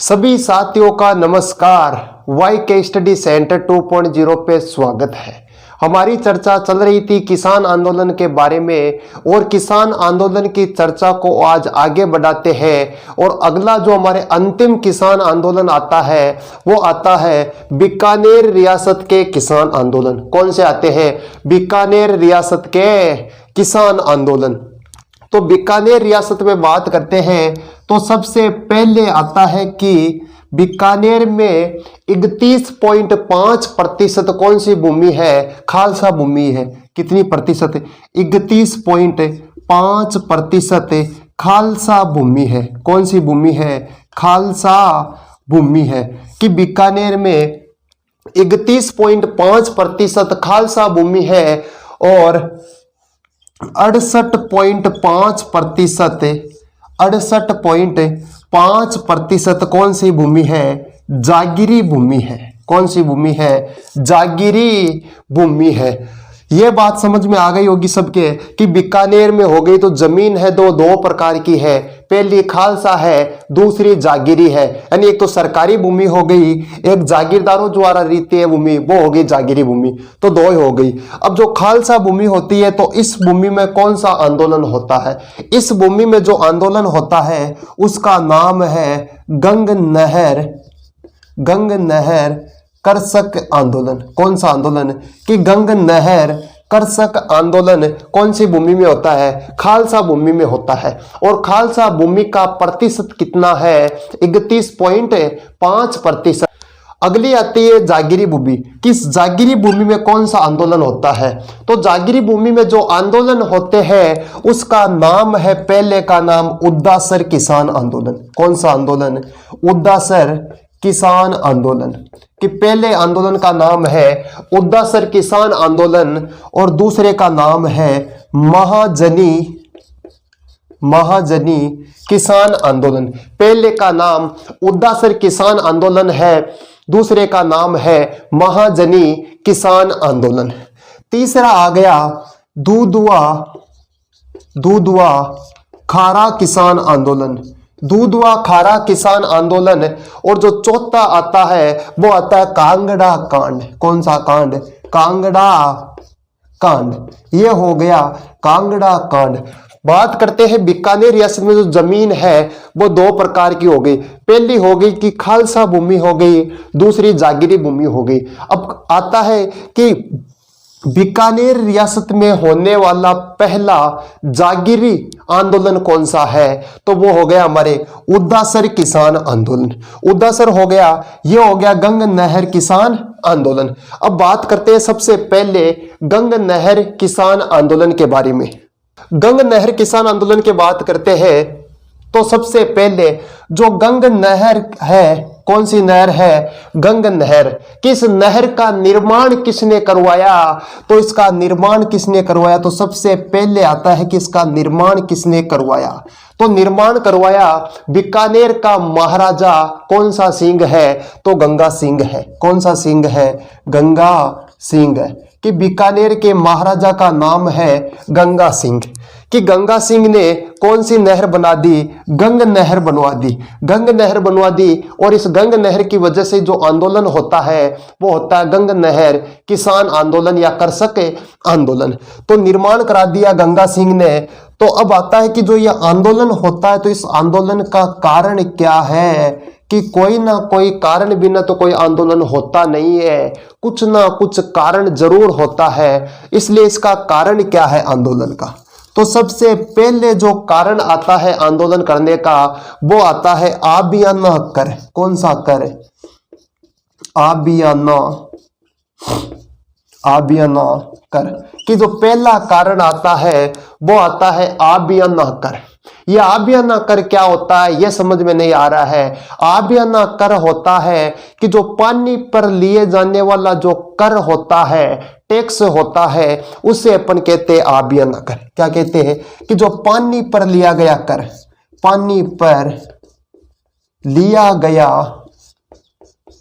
सभी साथियों का नमस्कार। वाई के स्टडी सेंटर 2.0 पे स्वागत है। हमारी चर्चा चल रही थी किसान आंदोलन के बारे में और किसान आंदोलन की चर्चा को आज आगे बढ़ाते हैं और अगला जो हमारे अंतिम किसान आंदोलन आता है वो आता है बीकानेर रियासत के किसान आंदोलन। कौन से आते हैं? बीकानेर रियासत के किसान आंदोलन। तो बीकानेर रियासत में बात करते हैं तो सबसे पहले आता है कि बीकानेर में 31.5% कौन सी भूमि है? खालसा भूमि है। कितनी प्रतिशत? 31.5% खालसा भूमि है। कौन सी भूमि है? खालसा भूमि है। कि बीकानेर में 31.5% खालसा भूमि है और 68.5% कौन सी भूमि है? जागीरी भूमि है। कौन सी भूमि है? जागीरी भूमि है। ये बात समझ में आ गई होगी सबके कि बीकानेर में हो गई तो जमीन है दो प्रकार की है। पहली खालसा है, दूसरी जागीरी है। यानी एक तो सरकारी भूमि हो गई, एक जागीरदारों द्वारा रीति है भूमि, वो हो गई जागीरी भूमि। तो दो ही हो गई। अब जो खालसा भूमि होती है तो इस भूमि में कौन सा आंदोलन होता है? इस भूमि में जो आंदोलन होता है उसका नाम है गंग नहर कर्षक आंदोलन। कौन सा आंदोलन? कि गंग नहर कर्षक आंदोलन कौन सी भूमि में होता है? खालसा भूमि में होता है। और खालसा भूमि का प्रतिशत कितना है? 31.5%। अगली आती है जागीरी भूमि। किस जागीरी भूमि में कौन सा आंदोलन होता है? तो जागीरी भूमि में जो आंदोलन होते हैं उसका नाम है, पहले का नाम उद्दासर किसान आंदोलन। कौन सा आंदोलन? उद्दासर किसान आंदोलन। कि पहले आंदोलन का नाम है उद्दासर किसान आंदोलन और दूसरे का नाम है महाजनी किसान आंदोलन। पहले का नाम उद्दासर किसान आंदोलन है, दूसरे का नाम है महाजनी किसान आंदोलन। तीसरा आ गया दूधवा खारा किसान आंदोलन। दूधवा खारा किसान आंदोलन। और जो चौथा आता है वो आता है कांगड़ा कांड। कौन सा कांड? कांगड़ा कांड। ये हो गया कांगड़ा कांड। बात करते हैं बीकानेर रियासत में जो जमीन है वो दो प्रकार की हो गई। पहली हो गई कि खालसा भूमि हो गई, दूसरी जागीरी भूमि हो गई। अब आता है कि बीकानेर रियासत में होने वाला पहला जागीरी आंदोलन कौन सा है? तो वो हो गया हमारे उद्दासर किसान आंदोलन। उद्दासर हो गया, ये हो गया गंग नहर किसान आंदोलन। अब बात करते हैं सबसे पहले गंग नहर किसान आंदोलन के बारे में। गंग नहर किसान आंदोलन की बात करते हैं तो सबसे पहले जो गंग नहर है, कौन सी नहर है? गंग नहर। किस नहर का निर्माण किसने करवाया? तो इसका निर्माण किसने करवाया? तो सबसे पहले आता है कि इसका निर्माण किसने करवाया? तो निर्माण करवाया बीकानेर का महाराजा कौन सा सिंह है? तो गंगा सिंह है। कौन सा सिंह है? गंगा सिंह है। कि बीकानेर के महाराजा का नाम है गंगा सिंह। कि गंगा सिंह ने कौन सी नहर बना दी? गंग नहर बनवा दी। गंग नहर बनवा दी और इस गंग नहर की वजह से जो आंदोलन होता है वो होता है गंग नहर किसान आंदोलन या कर्षक आंदोलन। तो निर्माण करा दिया गंगा सिंह ने। तो अब आता है कि जो ये आंदोलन होता है तो इस आंदोलन का कारण क्या है? कि कोई ना कोई कारण बिना तो कोई आंदोलन होता नहीं है, कुछ ना कुछ कारण जरूर होता है। इसलिए इसका कारण क्या है आंदोलन का? तो सबसे पहले जो कारण आता है आंदोलन करने का वो आता है आबियाना कर। कौन सा कर? आबियाना कर। कि जो पहला कारण आता है वो आता है आबियाना कर। ये आबियाना कर क्या होता है ये समझ में नहीं आ रहा है। आबियाना कर होता है कि जो पानी पर लिए जाने वाला जो कर होता है, टैक्स होता है, उसे अपन कहते हैं आबियाना कर। क्या कहते हैं? कि जो पानी पर लिया गया कर, पानी पर लिया गया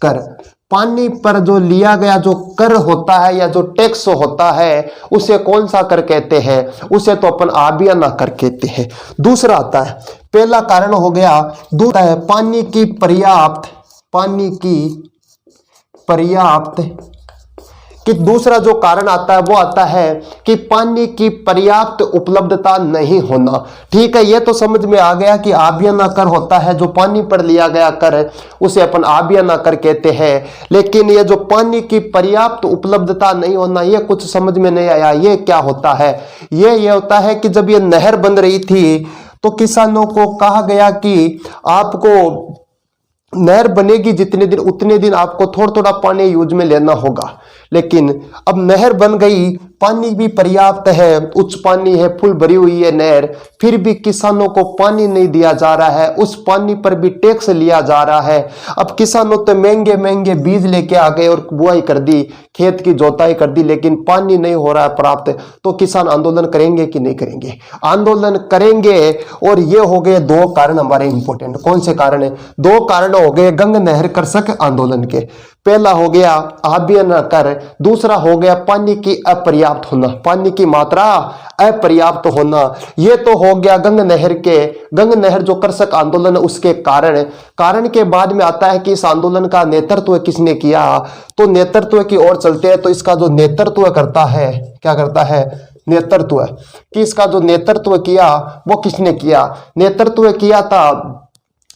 कर, पानी पर जो लिया गया जो कर होता है या जो टैक्स होता है उसे कौन सा कर कहते हैं? उसे तो अपन आबियाना कर कहते हैं। दूसरा आता है पहला कारण हो गया दूध है पानी की पर्याप्त कि दूसरा जो कारण आता है वो आता है कि पानी की पर्याप्त उपलब्धता नहीं होना। ठीक है, ये तो समझ में आ गया कि आबिया ना कर होता है, जो पानी पर लिया गया कर उसे अपन आबिया ना कर कहते हैं। लेकिन ये जो पानी की पर्याप्त उपलब्धता नहीं होना, ये कुछ समझ में नहीं आया। ये क्या होता है? ये होता है कि जब ये नहर बन रही थी तो किसानों को कहा गया कि आपको नहर बनेगी जितने दिन उतने दिन आपको थोड़ा थोड़ा पानी यूज में लेना होगा। लेकिन अब नहर बन गई, पानी भी पर्याप्त है, उच्च पानी है, फुल भरी हुई है नहर, फिर भी किसानों को पानी नहीं दिया जा रहा है, उस पानी पर भी टैक्स लिया जा रहा है। अब किसानों तो महंगे महंगे बीज लेके आ गए और बुआई कर दी, खेत की जोताई कर दी, लेकिन पानी नहीं हो रहा है प्राप्त। तो किसान आंदोलन करेंगे कि नहीं करेंगे? आंदोलन करेंगे। और ये हो गए दो कारण हमारे इंपॉर्टेंट। कौन से कारण है? दो कारण हो गए गंग नहर कृषक आंदोलन के। पहला हो गया आबिया न कर, दूसरा हो गया पानी की अपर्याप्त होना, पानी की मात्रा अपर्याप्त होना। ये तो हो गया गंग नहर जो कृषक आंदोलन है उसके कारण के बाद में आता है कि इस आंदोलन का नेतृत्व किसने किया। तो नेतृत्व की ओर चलते हैं तो इसका जो नेतृत्व करता है, क्या करता है? नेतृत्व। कि इसका जो नेतृत्व किया वो किसने किया? नेतृत्व किया था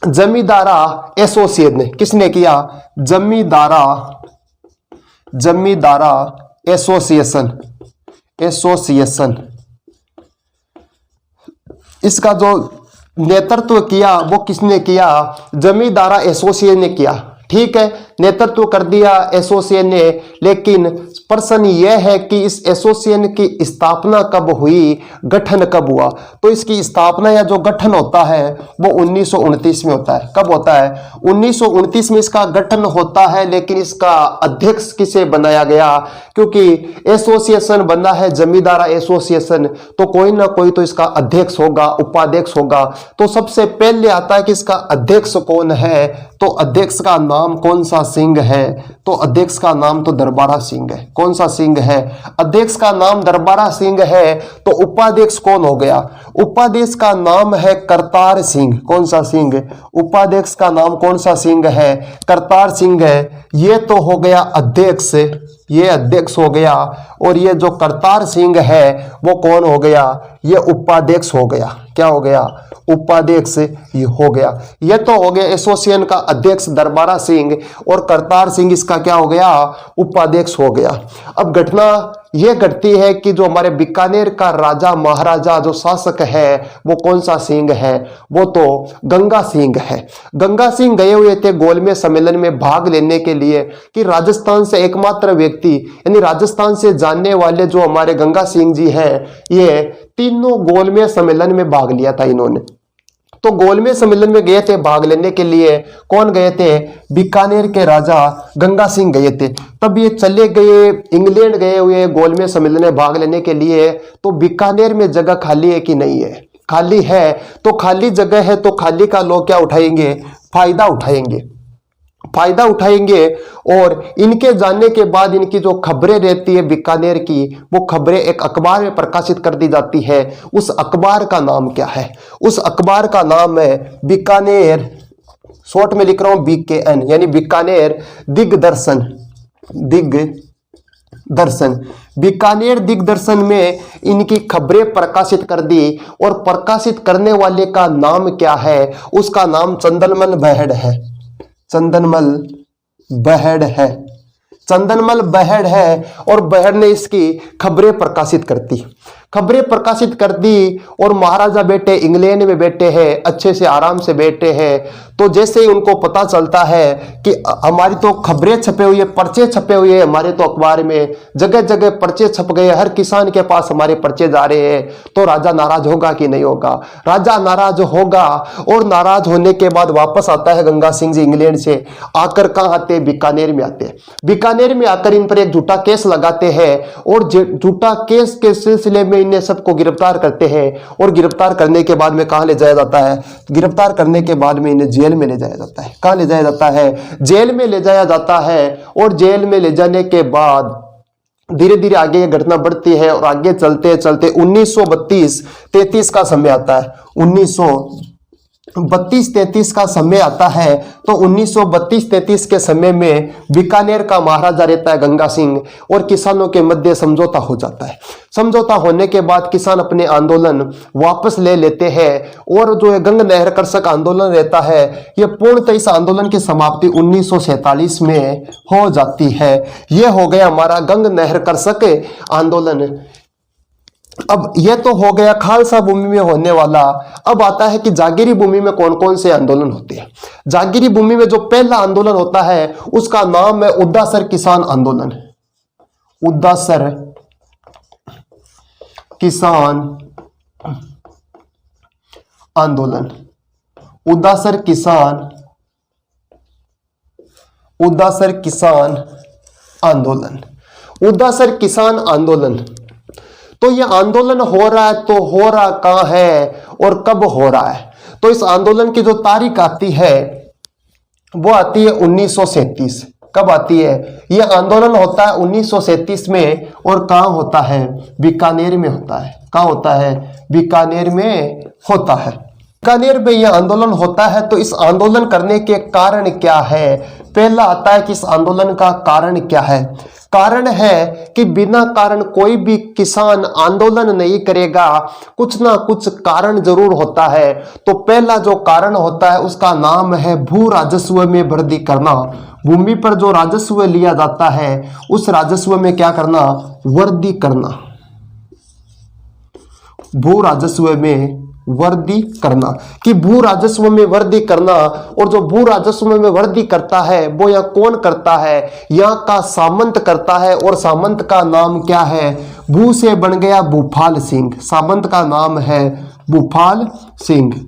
जमींदारा एसोसिएशन ने। किसने किया? जमींदारा एसोसिएशन। इसका जो नेतृत्व किया वो किसने किया? जमींदारा एसोसिएशन ने किया। ठीक है, नेतृत्व कर दिया एसोसिएशन ने। लेकिन प्रश्न यह है कि इस एसोसिएशन की स्थापना कब हुई, गठन कब हुआ? तो इसकी स्थापना या जो गठन होता है वो 1929 में होता है। कब होता है? 1929 में इसका गठन होता है। लेकिन इसका अध्यक्ष किसे बनाया गया? क्योंकि एसोसिएशन बना है जमींदारा एसोसिएशन, तो कोई ना कोई तो इसका अध्यक्ष होगा, उपाध्यक्ष होगा। तो सबसे पहले आता है कि इसका अध्यक्ष कौन है। तो अध्यक्ष का नाम कौन सा सिंह है? तो अध्यक्ष का नाम तो दरबारा सिंह है। कौन सा सिंह है? अध्यक्ष का नाम दरबारा सिंह है। तो उपाध्यक्ष कौन हो गया? उपाध्यक्ष का नाम है करतार सिंह। कौन सा सिंह? उपाध्यक्ष का नाम कौन सा सिंह है? करतार सिंह है। ये तो हो गया अध्यक्ष, ये अध्यक्ष हो गया। और ये जो करतार सिंह है वो कौन हो गया? ये उपाध्यक्ष हो गया। क्या हो गया? उपाध्यक्ष ये हो गया। ये तो हो गया एसोसिएशन का अध्यक्ष दरबारा सिंह, और करतार सिंह इसका क्या हो गया? उपाध्यक्ष हो गया। अब घटना यह घटती है कि जो हमारे बीकानेर का राजा महाराजा जो शासक है वो कौन सा सिंह है? वो तो गंगा सिंह है। गंगा सिंह गए हुए थे गोलमेज सम्मेलन में भाग लेने के लिए, कि राजस्थान से एकमात्र व्यक्ति यानी राजस्थान से जानने वाले जो हमारे गंगा सिंह जी हैं, ये तीनों गोलमेज सम्मेलन में भाग लिया था इन्होंने। तो गोलमेज सम्मेलन में गए थे भाग लेने के लिए। कौन गए थे? बीकानेर के राजा गंगा सिंह गए थे। तब ये चले गए इंग्लैंड गए हुए गोलमेज सम्मेलन में भाग लेने के लिए। तो बीकानेर में जगह खाली है कि नहीं है? खाली है। तो खाली जगह है तो खाली का लोग क्या उठाएंगे? फायदा उठाएंगे। और इनके जाने के बाद इनकी जो खबरें रहती है बीकानेर की, वो खबरें एक अखबार में प्रकाशित कर दी जाती है। उस अखबार का नाम क्या है? उस अखबार का नाम है बीकानेर, शॉर्ट में लिख रहा हूं BKN, यानी बीकानेर दिग्दर्शन। बीकानेर दिग्दर्शन में इनकी खबरें प्रकाशित कर दी। और प्रकाशित करने वाले का नाम क्या है? उसका नाम चंदनमल बहेड़ है। और बहेड़ ने इसकी खबरें प्रकाशित कर दी। और महाराजा बेटे इंग्लैंड में बैठे हैं, अच्छे से आराम से बैठे हैं। तो जैसे ही उनको पता चलता है कि हमारी तो खबरें छपे हुई है, पर्चे छपे हुए हैं हमारे तो अखबार में, जगह जगह पर्चे छप गए, हर किसान के पास हमारे पर्चे जा रहे हैं, तो राजा नाराज होगा कि नहीं होगा? राजा नाराज होगा। और नाराज होने के बाद वापस आता है गंगा सिंह जी इंग्लैंड से। आकर कहाँ आते? बीकानेर में आते हैं। बीकानेर में आकर इन पर एक झूठा केस लगाते हैं। और झूठा केस के सिलसिले में इन्हें सबको गिरफ्तार करते हैं। और गिरफ्तार करने के बाद में कहां ले जाया जाता है? गिरफ्तार करने के बाद में इन्हें जेल में ले जाया जाता है। कहां ले जाया जाता है? जेल में ले जाया जाता है। और जेल में ले जाने के बाद धीरे धीरे आगे ये घटना बढ़ती है। और आगे चलते चलते 1932-33 का समय आता है। 32-33 का समय आता है तो 1932-33 के समय में बीकानेर का महाराजा रहता है गंगा सिंह और किसानों के मध्य समझौता हो जाता है। समझौता होने के बाद किसान अपने आंदोलन वापस ले लेते हैं और जो गंग नहर कर्षक आंदोलन रहता है यह पूर्णतः इस आंदोलन की समाप्ति 1947 में हो जाती है। यह हो गया हमारा गंग नहर कर्षक आंदोलन। अब यह तो हो गया खालसा भूमि में होने वाला। अब आता है कि जागीरी भूमि में कौन कौन से आंदोलन होते हैं। जागीरी भूमि में जो पहला आंदोलन होता है उसका नाम है उद्दासर किसान आंदोलन। उद्दासर किसान आंदोलन। उद्दासर किसान आंदोलन। उद्दासर किसान आंदोलन। तो ये आंदोलन हो रहा है तो हो रहा कहां है और कब हो रहा है। तो इस आंदोलन की जो तारीख आती है वो आती है 1937। कब आती है? यह आंदोलन होता है 1937 में और कहां होता है? बीकानेर में होता है। कहां होता है? बीकानेर में होता है। बीकानेर में यह आंदोलन होता है। तो इस आंदोलन करने के कारण क्या है? पहला आता है कि इस आंदोलन का कारण क्या है। कारण है कि बिना कारण कोई भी किसान आंदोलन नहीं करेगा, कुछ ना कुछ कारण जरूर होता है। तो पहला जो कारण होता है उसका नाम है भू राजस्व में वृद्धि करना। भूमि पर जो राजस्व लिया जाता है उस राजस्व में क्या करना? वृद्धि करना। भू राजस्व में वृद्धि करना। कि भू राजस्व में वृद्धि करना। और जो भू राजस्व में वृद्धि करता है वो यहाँ कौन करता है? यहाँ का सामंत करता है। और सामंत का नाम क्या है? भू से बन गया भूपाल सिंह। सामंत का नाम है भूपाल सिंह।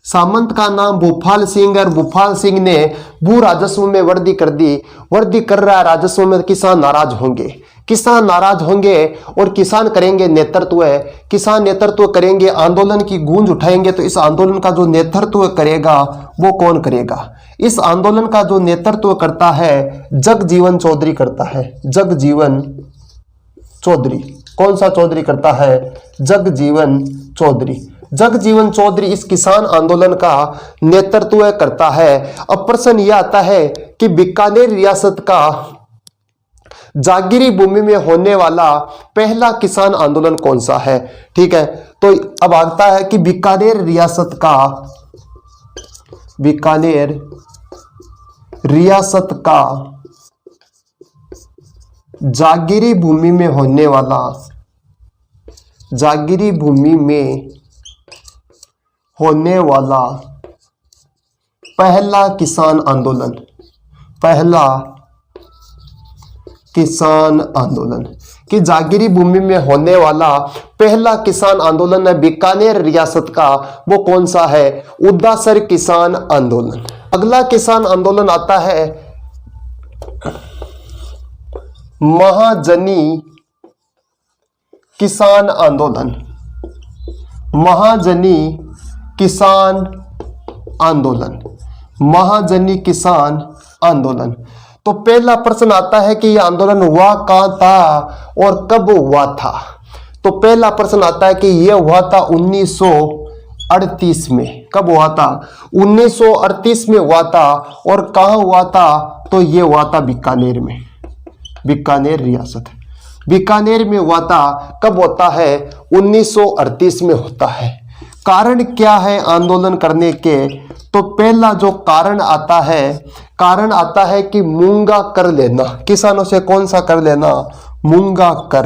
सामंत का नाम भूपाल सिंह और भूपाल सिंह ने भू राजस्व में वृद्धि कर दी। वृद्धि कर रहा है राजस्व में। किसान नाराज होंगे। किसान नाराज होंगे और किसान करेंगे नेतृत्व। किसान नेतृत्व करेंगे, आंदोलन की गूंज उठाएंगे। तो इस आंदोलन का जो नेतृत्व करेगा वो कौन करेगा? इस आंदोलन का जो नेतृत्व करता है जगजीवन चौधरी करता है। जगजीवन चौधरी। कौन सा चौधरी करता है? जगजीवन चौधरी। जगजीवन चौधरी इस किसान आंदोलन का नेतृत्व करता है। अब प्रश्न यह आता है कि बीकानेर रियासत का जागीरी भूमि में होने वाला पहला किसान आंदोलन कौन सा है? ठीक है, तो अब आता है कि बीकानेर रियासत का जागीरी भूमि में होने वाला पहला किसान आंदोलन कि जागीरी भूमि में होने वाला पहला किसान आंदोलन है बीकानेर रियासत का, वो कौन सा है? उद्दासर किसान आंदोलन। अगला किसान आंदोलन आता है महाजनी किसान आंदोलन। महाजनी किसान आंदोलन। तो पहला प्रश्न आता है कि यह आंदोलन हुआ कहां था और कब हुआ था। तो पहला प्रश्न आता है कि यह हुआ था 1938 में। कब हुआ था? 1938 में हुआ था। और कहां हुआ था? तो यह हुआ था बीकानेर में। बीकानेर रियासत, बीकानेर में हुआ था। कब होता है? 1938 में होता है। कारण क्या है आंदोलन करने के? तो पहला जो कारण आता है कि मूंगा कर लेना। किसानों से कौन सा कर लेना? मूंगा कर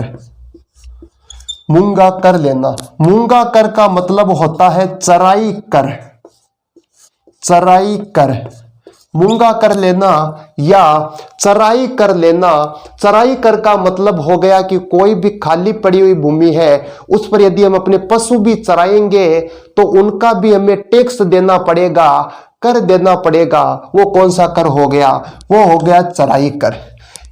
लेना। मूंगा कर का मतलब होता है चराई कर। मूंगा कर लेना या चराई कर लेना। चराई कर का मतलब हो गया कि कोई भी खाली पड़ी हुई भूमि है उस पर यदि हम अपने पशु भी चराएंगे तो उनका भी हमें टैक्स देना पड़ेगा, कर देना पड़ेगा। वो कौन सा कर हो गया? वो हो गया चराई कर।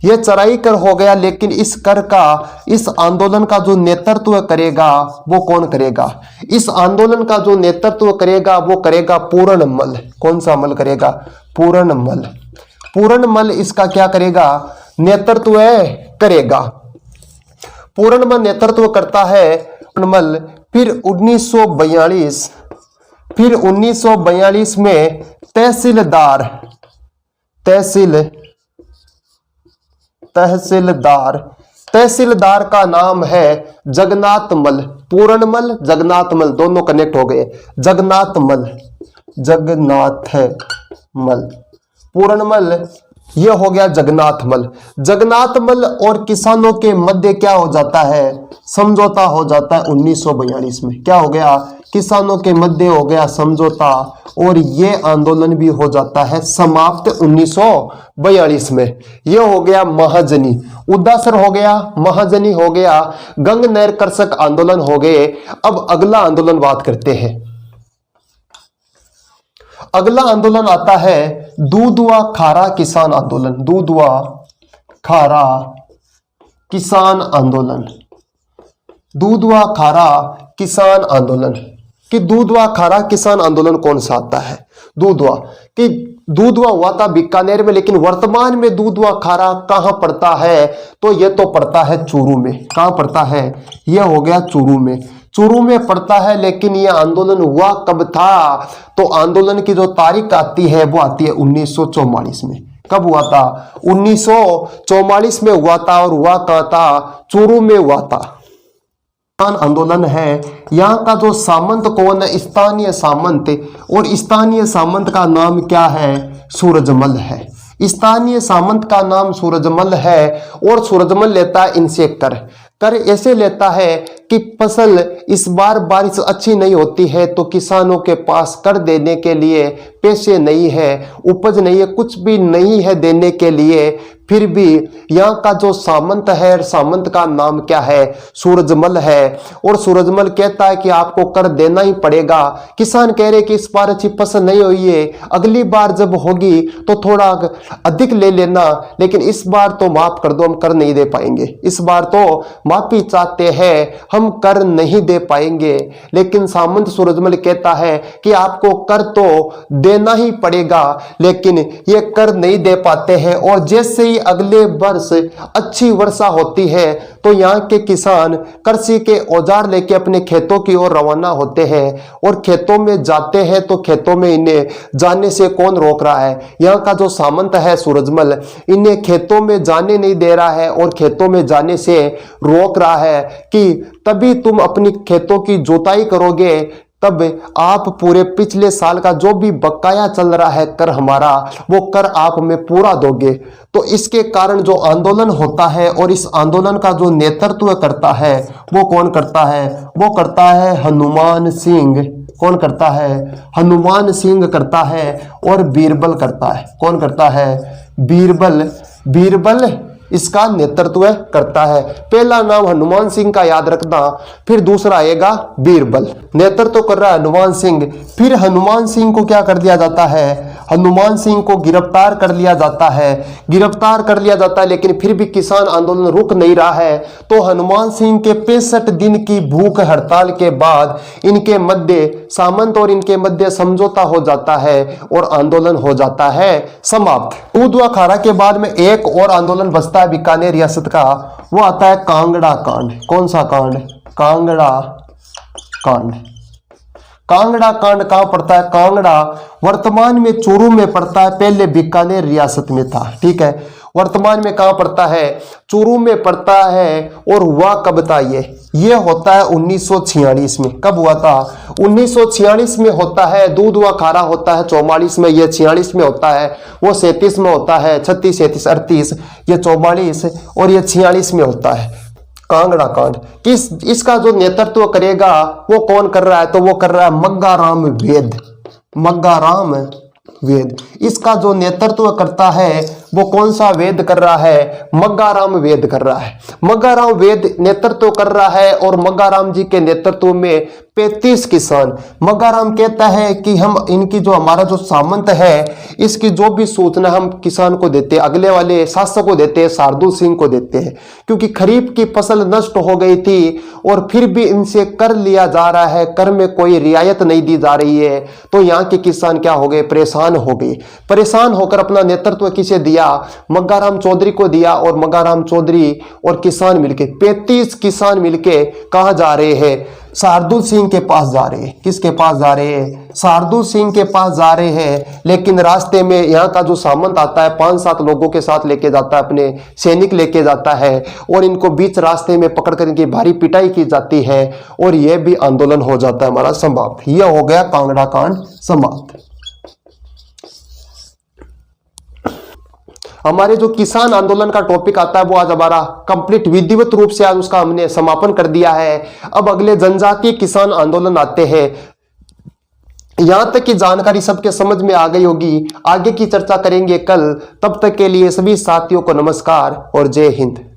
यह चराई कर हो गया। लेकिन इस कर का, इस आंदोलन का जो नेतृत्व करेगा वो कौन करेगा? इस आंदोलन का जो नेतृत्व करेगा वो करेगा पूर्णमल। कौन सा मल करेगा? पूर्णमल। पूर्णमल इसका क्या करेगा? नेतृत्व करेगा। पूर्णमल नेतृत्व करता है। पूर्णमल फिर 1942 फिर 1942 में तहसीलदार का नाम है जगन्नाथमल। पूर्णमल जगन्नाथमल दोनों कनेक्ट हो गए। जगन्नाथमल पूर्णमल ये हो गया जगन्नाथमल। जगन्नाथमल और किसानों के मध्य क्या हो जाता है? समझौता हो जाता है 1942 में। क्या हो गया? किसानों के मध्य हो गया समझौता और ये आंदोलन भी हो जाता है समाप्त 1942 में। ये हो गया महाजनी। उदासर हो गया, महाजनी हो गया, गंगनहर कृषक आंदोलन हो गए। अब अगला आंदोलन बात करते हैं। अगला आंदोलन आता है दूधवा खारा किसान आंदोलन। दूधवा खारा किसान आंदोलन। दूधवा खारा किसान आंदोलन कि दूधवा खारा किसान आंदोलन कौन सा आता है? दूधवा कि दूधवा हुआ था बीकानेर में, लेकिन वर्तमान में दूधवा खारा कहां पड़ता है? तो यह तो पड़ता है चूरू में। कहां पड़ता है? यह हो गया चूरू में। चूरू में पड़ता है, लेकिन यह आंदोलन हुआ कब था? तो आंदोलन की जो तारीख आती है वो आती है 1944 में। कब हुआ था? 1944 में हुआ था। और हुआ कहां था? चूरू में हुआ था। आंदोलन है। यहाँ का जो सामंत कौन है? स्थानीय सामंत। और स्थानीय सामंत का नाम क्या है? सूरजमल है। स्थानीय सामंत का नाम सूरजमल है। और सूरजमल लेता है इनसे कर ऐसे लेता है कि फसल इस बार बारिश अच्छी नहीं होती है तो किसानों के पास कर देने के लिए पैसे नहीं है, उपज नहीं है, कुछ भी नहीं है देने के लिए। फिर भी यहाँ का जो सामंत है, सामंत का नाम क्या है? सूरजमल है। और सूरजमल कहता है कि आपको कर देना ही पड़ेगा। किसान कह रहे कि इस बार अच्छी फसल नहीं हुई है, अगली बार जब होगी तो थोड़ा अधिक ले लेना, लेकिन इस बार तो माफ कर दो, हम कर नहीं दे पाएंगे। इस बार तो माफी चाहते हैं, हम कर नहीं दे पाएंगे। लेकिन सामंत सूरजमल कहता है कि आपको कर तो देना ही पड़ेगा, लेकिन ये कर नहीं दे पाते हैं। और जैसे ही अगले वर्ष अच्छी वर्षा होती है तो यहाँ के किसान कृषि के औजार लेके अपने खेतों की ओर रवाना होते हैं। और खेतों में जाते हैं तो खेतों में इन्हें जाने से कौन रोक रहा है? यहाँ का जो सामंत है सूरजमल, इन्हें खेतों में जाने नहीं दे रहा है और खेतों में जाने से रोक रहा है कि तभी तुम अपनी खेतों की जोताई करोगे, तब आप पूरे पिछले साल का जो भी बकाया चल रहा है कर हमारा, वो कर आप में पूरा दोगे। तो इसके कारण जो आंदोलन होता है और इस आंदोलन का जो नेतृत्व करता है वो कौन करता है? वो करता है हनुमान सिंह। कौन करता है? हनुमान सिंह करता है। और बीरबल करता है। कौन करता है? बीरबल इसका नेतृत्व करता है। पहला नाम हनुमान सिंह का याद रखना, फिर दूसरा आएगा बीरबल। नेतृत्व कर रहा है हनुमान सिंह। फिर हनुमान सिंह को क्या कर दिया जाता है? हनुमान सिंह को गिरफ्तार कर लिया जाता है। लेकिन फिर भी किसान आंदोलन रुक नहीं रहा है। तो हनुमान सिंह के 65 दिन की भूख हड़ताल के बाद इनके मध्य सामंत और इनके मध्य समझौता हो जाता है और आंदोलन हो जाता है समाप्त। दूधवा खारा के बाद में एक और आंदोलन बचता है बीकानेर रियासत का, वो आता है कांगड़ा कांड। कौन सा कांड? कांगड़ा कांड। कांगड़ा कांड कहां पड़ता है? कांगड़ा वर्तमान में चूरू में पड़ता है, पहले बीकानेर रियासत में था। ठीक है, वर्तमान में कहां पड़ता है? चूरू में पड़ता है। और हुआ कब था? ये होता है 1946 में। कब हुआ था? 1946 में होता है। दूधवा खारा होता है 44 में, ये 46 में होता है। वो 37 में होता है, 36, 37, 38, ये 44 और ये 46 में होता है। कांगड़ा कांड इसका जो नेतृत्व करेगा वो कौन कर रहा है? तो वो कर रहा है मग्गाराम वेद। मग्गाराम वेद इसका जो नेतृत्व करता है वो कौन सा वेद कर रहा है? मग्गाराम वेद कर रहा है। मग्गाराम वेद नेतृत्व कर रहा है। और मग्गाराम जी के नेतृत्व में 35 किसान। मग्गाराम कहता है कि हम इनकी जो हमारा जो सामंत है इसकी जो भी सूचना हम किसान को देते हैं, अगले वाले शासक को देते हैं, शार्दुल सिंह को देते हैं, क्योंकि खरीफ की फसल नष्ट हो गई थी और फिर भी इनसे कर लिया जा रहा है, कर में कोई रियायत नहीं दी जा रही है। तो यहाँ के किसान क्या हो गए? परेशान हो गए। परेशान होकर अपना नेतृत्व किसे दिया? मग्गाराम चौधरी को दिया। और मग्गाराम चौधरी और किसान मिलके 35 किसान मिलके कहां जा रहे हैं? शार्दुल सिंह के पास जा रहे हैं। किसके पास जा रहे हैं? शार्दुल सिंह के पास जा रहे हैं। लेकिन रास्ते में यहाँ का जो सामंत आता है 5-7 लोगों के साथ लेके जाता है, अपने सैनिक लेके जाता है और इनको बीच रास्ते में पकड़ कर इनकी भारी पिटाई की जाती है और यह भी आंदोलन हो जाता है हमारा समाप्त। यह हो गया कांगड़ा कांड समाप्त। हमारे जो किसान आंदोलन का टॉपिक आता है वो आज हमारा कंप्लीट विधिवत रूप से आज उसका हमने समापन कर दिया है। अब अगले जनजातीय किसान आंदोलन आते हैं। यहां तक की जानकारी सबके समझ में आ गई होगी। आगे की चर्चा करेंगे कल। तब तक के लिए सभी साथियों को नमस्कार और जय हिंद।